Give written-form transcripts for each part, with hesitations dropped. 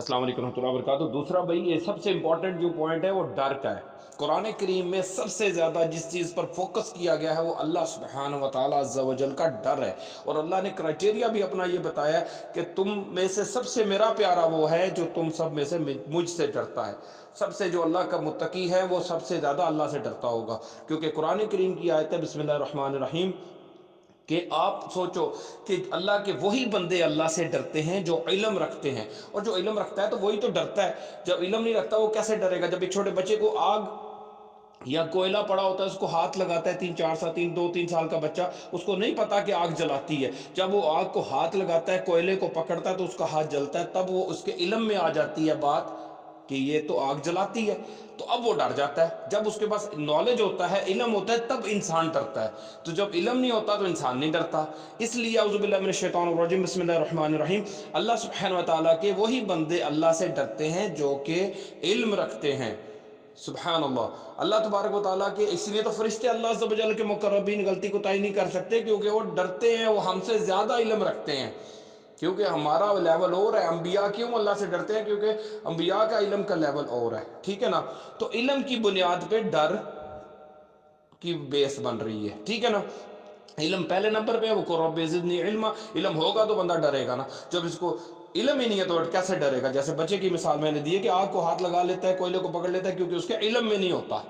अस्सलाम वालेकुम रहमतुल्लाहि व बरकातहू। दूसरा भाई, ये सबसे इंपॉर्टेंट जो पॉइंट है वो डर का है। कुरान करीम में सबसे ज़्यादा जिस चीज़ पर फोकस किया गया है वो अल्लाह सुब्हानहू व तआला अज़्ज़ा व जल का डर है। और अल्लाह ने क्राइटेरिया भी अपना ये बताया कि तुम में से सबसे मेरा प्यारा वो है जो तुम सब में से मुझसे डरता है। सबसे जो अल्लाह का मुत्तकी है वो सबसे ज़्यादा अल्लाह से डरता होगा, क्योंकि कुरान करीम की आयत है बिस्मिल्लाहिर्रहमानिर्रहीम कि आप सोचो कि अल्लाह के वही बंदे अल्लाह से डरते हैं जो इल्म रखते हैं। और जो इल्म रखता है तो वही तो डरता है। जब इल्म नहीं रखता वो कैसे डरेगा? जब एक छोटे बच्चे को आग या कोयला पड़ा होता है, उसको हाथ लगाता है, 3-4 साल 2-3 साल का बच्चा, उसको नहीं पता कि आग जलाती है। जब वो आग को हाथ लगाता है, कोयले को पकड़ता है तो उसका हाथ जलता है, तब वो उसके इल्म में आ जाती है बात कि ये तो आग जलाती है। तो अब वो डर जाता है। जब उसके पास नॉलेज होता है, इल्म होता है, तब इंसान डरता है। तो जब इल्म नहीं होता तो इंसान नहीं डरता। इसलिए औज़ुबिल्लाहि मिनश शैतानिर रजीम बिस्मिल्लाहिर्रहमानिर्रहीम, अल्लाह सुब्हानहू व तआला के वही बंदे अल्लाह से डरते हैं जो कि इल्म रखते हैं। सुभान अल्लाह। अल्लाह तबारक व तआला के, इसलिए तो फरिश्ते अल्लाह अज़्ज़ व जल के मुक़र्रबीन गलती कोताही नहीं कर सकते, क्योंकि वो डरते हैं, वो हमसे ज़्यादा इल्म रखते हैं। क्योंकि हमारा लेवल और है। अंबिया क्यों अल्लाह से डरते हैं? क्योंकि अंबिया का इल्म का लेवल और है। ठीक है ना? तो इल्म की बुनियाद पे डर की बेस बन रही है। ठीक है ना? इल्म पहले नंबर पे है। वो रब्बि ज़िदनी इल्मा, इल्म होगा तो बंदा डरेगा ना। जब इसको इल्म ही नहीं है तो कैसे डरेगा? जैसे बच्चे की मिसाल मैंने दी है कि आग को हाथ लगा लेता है, कोयले को पकड़ लेता है, क्योंकि उसके इल्म में नहीं होता।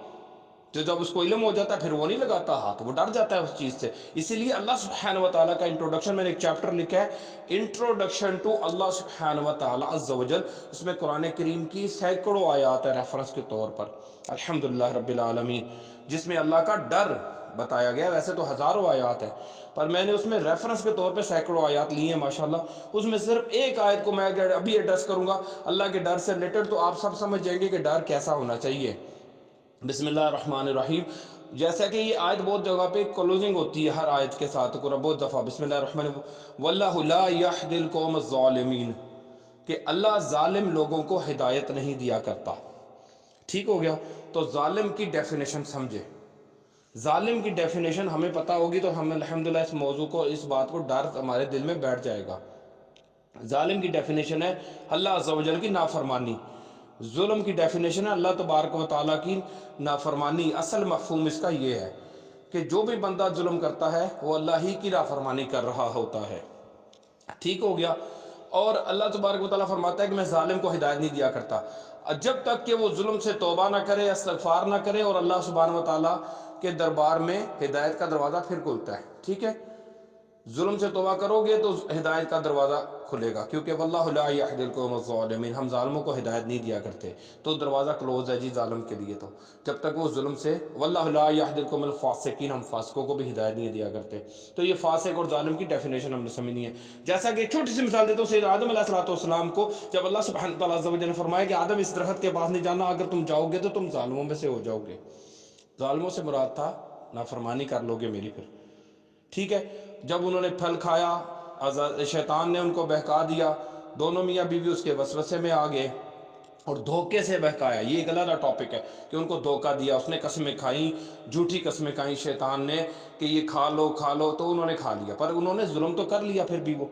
तो जब उसको इल्म हो जाता है फिर वो नहीं लगाता हाथ, वो डर जाता है उस चीज़ से। इसीलिए अल्लाह सुब्हानहू व तआला का इंट्रोडक्शन, मैंने एक चैप्टर लिखा है, इंट्रोडक्शन टू अल्लाह सुब्हानहू व तआला अज़्ज़ व जल। इसमें कुरान करीम की सैकड़ों आयात है रेफरेंस के तौर पर, अल्हम्दुलिल्लाह रब्बिल आलमीन, जिसमें अल्लाह का डर बताया गया। वैसे तो हज़ारों आयात है, पर मैंने उसमें रेफरेंस के तौर पे सैकड़ों आयात ली हैं माशाल्लाह। उसमें सिर्फ एक आयत को मैं अभी एड्रेस करूंगा अल्लाह के डर से रिलेटेड, तो आप सब समझ जाएंगे कि डर कैसा होना चाहिए। बिस्मिल्लाहिर्रहमानिर्रहीम। जैसा कि ये आयत बहुत जगह पे क्लोजिंग होती है हर आयत के साथ, बहुत दफ़ा बिस्मिल्लाहिर्रहमान वल्लाहु ला यहदिल कौम ज़ालिमीन, कि अल्लाह जालिम लोगों को हिदायत नहीं दिया करता। ठीक हो गया? तो जालिम की डेफिनेशन समझे। जालिम की डेफिनेशन हमें पता होगी तो हम अल्हम्दुलिल्लाह इस मौजू को, इस बात को, डर हमारे दिल में बैठ जाएगा। जालिम की डेफिनेशन है अल्लाह अज़्ज़ व जल की नाफरमानी। जुल्म की डेफिनेशन है अल्लाह तबारक व तआला की नाफरमानी। असल मफहूम इसका ये है कि जो भी बंदा जुल्म करता है वो अल्लाह ही की नाफरमानी कर रहा होता है। ठीक हो गया? और अल्लाह तबारक व तआला फरमाता है कि मैं जालिम को हिदायत नहीं दिया करता, जब तक कि वो जुल्म से तौबा ना करे, इस्तगफार ना करे, और अल्लाह सुब्हानहू व तआला के दरबार में हिदायत का दरवाज़ा फिर खुलता है। ठीक है? जुल्म से तौबा करोगे तो हिदायत का दरवाज़ा खुलेगा, क्योंकि वल्लाहु ला यहदिल कौम ज़ालिमीन, हम जालिमों को हिदायत नहीं दिया करते। तो दरवाज़ा क्लोज है जी जालिम के लिए। तो जब तक वो जुल्म से, वल्लाहु ला यहदिल कौमल फासिकीन, हम फासिकों को भी हिदायत नहीं दिया करते। तो ये फासिक और जालिम की डेफिनेशन हमने समझनी है। जैसा कि एक छोटी सी मिसाल देता हूँ, सैयद आदम अलैहिस्सलाम को जब अल्लाह सुब्हानहू व तआला अज़्ज़ व जल ने फरमाया कि आदम इस दरख्त के पास नहीं जाना, अगर तुम जाओगे तो तुम जालिमों में से हो जाओगे। जालिमों से मुराद था नाफरमानी कर लोगे मेरी फिर। ठीक है? जब उन्होंने फल खाया, शैतान ने उनको बहका दिया, दोनों मियाँ बीवी उसके वसवसे में आ गए और धोखे से बहकाया। ये एक अलग टॉपिक है कि उनको धोखा दिया, उसने कसमें खाई, झूठी कसमें खाई शैतान ने कि ये खा लो खा लो, तो उन्होंने खा लिया। पर उन्होंने जुल्म तो कर लिया, फिर भी वो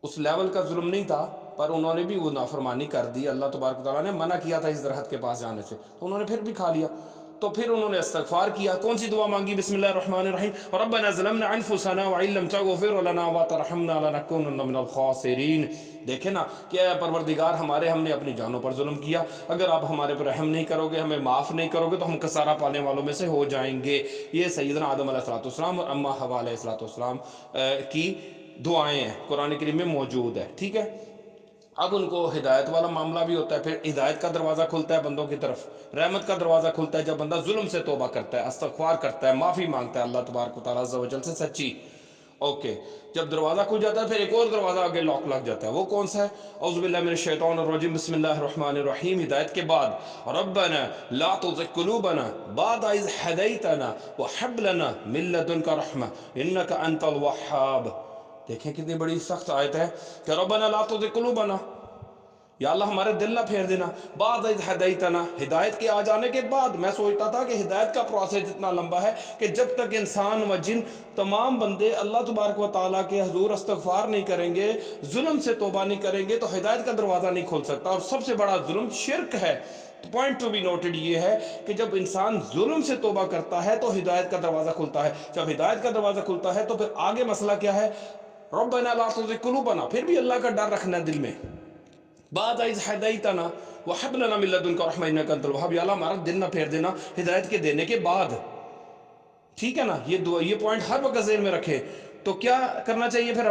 उस लेवल का जुल्म नहीं था, पर उन्होंने भी वो नाफरमानी कर दी। अल्लाह तबारक व तआला ने मना किया था इस दरख्त के पास जाने से, तो उन्होंने फिर भी खा लिया। तो फिर उन्होंने इस्तगफार किया। कौन सी दुआ मांगी? बिस्मिल्लाहिर्रहमानिर्रहीम, रब्बना ज़लमना अनफुसना व इल्लम तगफिर लना व तरहमना लनकुनन्ना मिनल खासिरीन। देखे ना कि परवरदिगार हमारे, हमने अपनी जानों पर जुल्म किया, अगर आप हमारे पर रहम नहीं करोगे, हमें माफ़ नहीं करोगे, तो हम कसारा पाने वालों में से हो जाएंगे। ये सैयदना आदम अलैहिस्सलाम और अम्मा हवा अलैहिस्सलाम की दुआएं हैं, कुरान करीम में मौजूद है। ठीक है? अब उनको हिदायत वाला मामला भी होता है, फिर हिदायत का दरवाज़ा खुलता है बंदों की तरफ, रहमत का दरवाज़ा खुलता है जब बंदा जुल्म से तौबा करता है, इस्तगफार करता है, माफ़ी मांगता है अल्लाह तबारक व तआला अज़्ज़ व जल से सच्ची। ओके, जब दरवाज़ा खुल जाता है फिर एक और दरवाज़ा आगे लॉक लग जाता है। वो कौन सा है? औज़ु बिल्लाहि मिनश शैतानिर रजीम, बिस्मिल्लाहिर्रहमानिर्रहीम। हिदायत के बाद रब्बना ला तुज़िग़ क़ुलूबना बअद इज़ हदैतना व हब लना मिन लदुनका रहमा इन्नका अंतल वह्हाब। देखें कितनी बड़ी सख्त आयत है कि रब्बना ला तुज़िग़ क़ुलूबना, یا اللہ ہمارے دل نہ پھیر دینا، بعد از ہدایتنا، ہدایت کے آ جانے کے بعد۔ میں سوچتا تھا کہ ہدایت کا پروسیس اتنا لمبا ہے کہ جب تک انسان و جن تمام بندے اللہ تبارک و تعالیٰ کے حضور استغفار نہیں کریں گے، ظلم سے توبہ نہیں کریں گے، تو ہدایت کا دروازہ نہیں کھول سکتا۔ اور سب سے بڑا ظلم شرک ہے۔ پوائنٹ ٹو بی نوٹڈ یہ ہے کہ جب انسان ظلم سے توبہ کرتا ہے تو ہدایت کا دروازہ کھلتا ہے۔ جب ہدایت کا دروازہ کھلتا ہے تو پھر آگے مسئلہ کیا ہے؟ ربنا لا تزغ قلوبنا، پھر بھی اللہ کا ڈر رکھنا ہے دل میں۔ بعد از ہدایتنا وہب لنا من لدنک رحمۃ انک انت الوہاب، یا اللہ ہمارا دل نہ پھیر دینا ہدایت کے دینے کے بعد۔ ٹھیک ہے نا، یہ پوائنٹ ہر وقت ذہن میں رکھے۔ تو کیا کرنا چاہیے پھر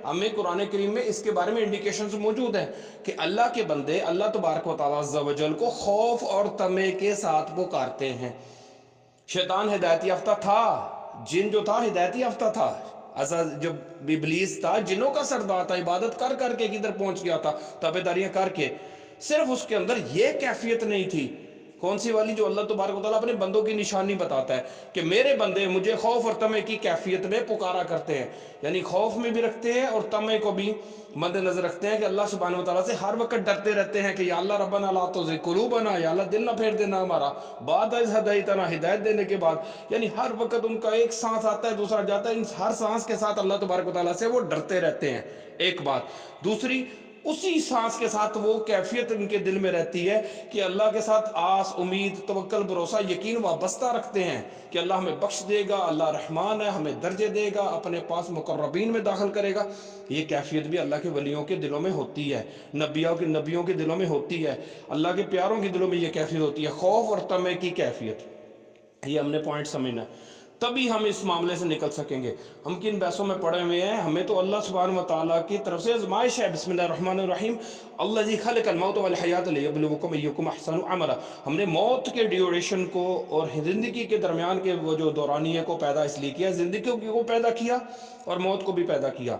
ہمیں قرآن کریم میں اس کے بارے میں انڈیکیشنز موجود ہیں کہ اللہ کے بندے اللہ تبارک و تعالیٰ عز و جل کو خوف اور طمع کے ساتھ پکارتے ہیں۔ شیطان ہدایت یافتہ تھا، جن جو تھا ہدایت یافتہ تھا۔ جب ابلیس تھا جنوں کا سردار تھا، عبادت کر کر کے کدھر پہنچ گیا تھا، تابعداریاں کر کے، صرف اس کے اندر یہ کیفیت نہیں تھی۔ کون سی والی؟ جو اللہ تبارک و تعالیٰ اپنے بندوں کی نشانی بتاتا ہے کہ میرے بندے مجھے خوف اور طمع کی کیفیت میں پکارا کرتے ہیں، یعنی خوف میں بھی رکھتے ہیں اور طمع کو بھی مد نظر رکھتے ہیں کہ اللہ سبحانہ و تعالیٰ سے ہر وقت ڈرتے رہتے ہیں کہ یا اللہ ربنا لا تزغ قلوبنا، یا اللہ دل نہ پھیر دینا ہمارا، بعد از ہدایتنا، ہدایت دینے کے بعد۔ یعنی ہر وقت ان کا ایک سانس آتا ہے دوسرا جاتا ہے، ان ہر سانس کے ساتھ اللہ تبارک و تعالیٰ سے وہ ڈرتے رہتے ہیں، ایک بات۔ دوسری، اسی سانس کے ساتھ وہ کیفیت ان کے دل میں رہتی ہے کہ اللہ کے ساتھ آس، امید، توکل، بھروسہ، یقین وابستہ رکھتے ہیں کہ اللہ ہمیں بخش دے گا، اللہ رحمان ہے، ہمیں درجے دے گا، اپنے پاس مقربین میں داخل کرے گا۔ یہ کیفیت بھی اللہ کے ولیوں کے دلوں میں ہوتی ہے، نبیوں کے دلوں میں ہوتی ہے، اللہ کے پیاروں کے دلوں میں یہ کیفیت ہوتی ہے، خوف اور طمع کی کیفیت۔ یہ ہم نے پوائنٹ سمجھنا ہے، تبھی ہم اس معاملے سے نکل سکیں گے۔ ہم کن بحثوں میں پڑے ہوئے ہیں؟ ہمیں تو اللہ سبحانہ و تعالیٰ کی طرف سے آزمائش ہے۔ بسم اللہ الرحمن الرحیم، الذی خلق الموت والحیات لیبلوکم ایکم احسن عملا۔ ہم نے موت کے ڈیوریشن کو اور زندگی کے درمیان کے وہ جو دورانیے کو پیدا اس لیے کیا، زندگی کو پیدا کیا اور موت کو بھی پیدا کیا،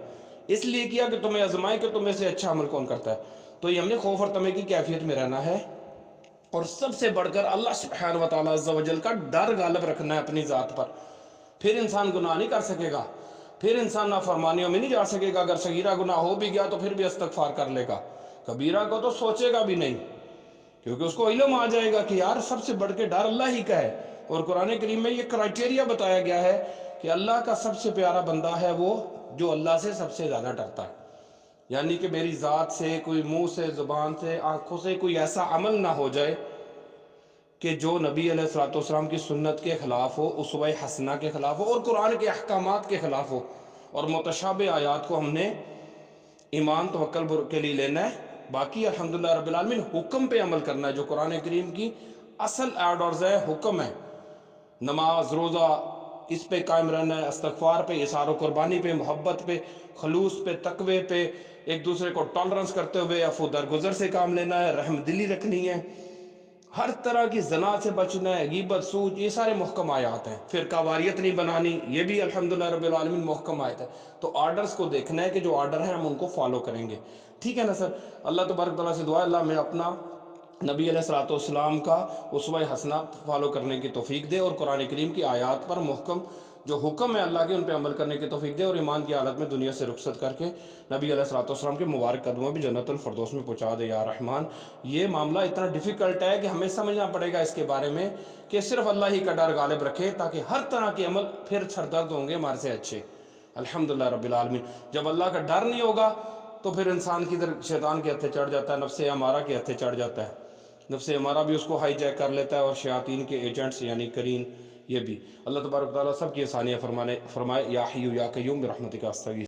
اس لیے کیا کہ تمہیں آزمائے کہ تمہیں سے اچھا عمل کون کرتا ہے۔ تو یہ ہم نے خوف اور طمع کی کیفیت میں رہنا ہے، اور سب سے بڑھ کر اللہ سبحانہ و تعالیٰ عز و جل کا ڈر غالب رکھنا ہے اپنی ذات پر۔ پھر انسان گناہ نہیں کر سکے گا، پھر انسان نافرمانیوں میں نہیں جا سکے گا۔ اگر صغیرہ گناہ ہو بھی گیا تو پھر بھی استغفار کر لے گا، کبیرہ کو تو سوچے گا بھی نہیں، کیونکہ اس کو علم آ جائے گا کہ یار سب سے بڑھ کے ڈر اللہ ہی کا ہے۔ اور قرآن کریم میں یہ کرائٹیریا بتایا گیا ہے کہ اللہ کا سب سے پیارا بندہ ہے وہ جو اللہ سے سب سے زیادہ ڈرتا ہے۔ یعنی کہ میری ذات سے، کوئی منہ سے، زبان سے، آنکھوں سے کوئی ایسا عمل نہ ہو جائے کہ جو نبی علیہ الصلوۃ والسلام کی سنت کے خلاف ہو، اسوہ حسنہ کے خلاف ہو، اور قرآن کے احکامات کے خلاف ہو۔ اور متشابہ آیات کو ہم نے ایمان توکل کے لیے لینا ہے، باقی الحمدللہ رب العالمین حکم پہ عمل کرنا ہے جو قرآن کریم کی اصل آرڈرز ہے، حکم ہے۔ نماز، روزہ، اس پہ قائم رہنا ہے، استغفار پہ، اظہار و قربانی پہ، محبت پہ، خلوص پہ، تقوی پہ، ایک دوسرے کو ٹالرنس کرتے ہوئے عفو درگزر سے کام لینا ہے، رحم دلی رکھنی ہے، ہر طرح کی زنا سے بچنا ہے، غیبت، سود، یہ سارے محکم آیات ہیں۔ فرقہ واریت نہیں بنانی، یہ بھی الحمدللہ رب العالمین محکم آیت ہے۔ تو آرڈرز کو دیکھنا ہے کہ جو آرڈر ہیں ہم ان کو فالو کریں گے، ٹھیک ہے نا سر؟ اللہ تبارک تعالیٰ سے دعا ہے اللہ میں اپنا نبی علیہ الصلوۃ والسلام کا اسوہ حسنہ فالو کرنے کی توفیق دے، اور قرآن کریم کی آیات پر محکم جو حکم ہے اللہ کے ان پہ عمل کرنے کی توفیق دے، اور ایمان کی حالت میں دنیا سے رخصت کر کے نبی علیہ الصلوۃ والسلام کے مبارک قدموں بھی جنت الفردوس میں پہنچا دے یا رحمان۔ یہ معاملہ اتنا ڈیفیکلٹ ہے کہ ہمیں سمجھنا پڑے گا اس کے بارے میں کہ صرف اللہ ہی کا ڈر غالب رکھے، تاکہ ہر طرح کے عمل پھر سردرد ہوں گے ہمارے سے اچھے، الحمدللہ رب العالمین۔ جب اللہ کا ڈر نہیں ہوگا تو پھر انسان کی طرف شیطان کے ہتھے چڑھ جاتا ہے، نفس امارہ کے ہتھے چڑھ جاتا ہے، نفس امارہ بھی اس کو ہائی جیک کر لیتا ہے، اور شیاطین کے ایجنٹس یعنی کرین، یہ بھی۔ اللہ تبارک و تعالیٰ سب کی آسانیاں فرمائے۔ یا حی یا قیوم برحمتک استغیث۔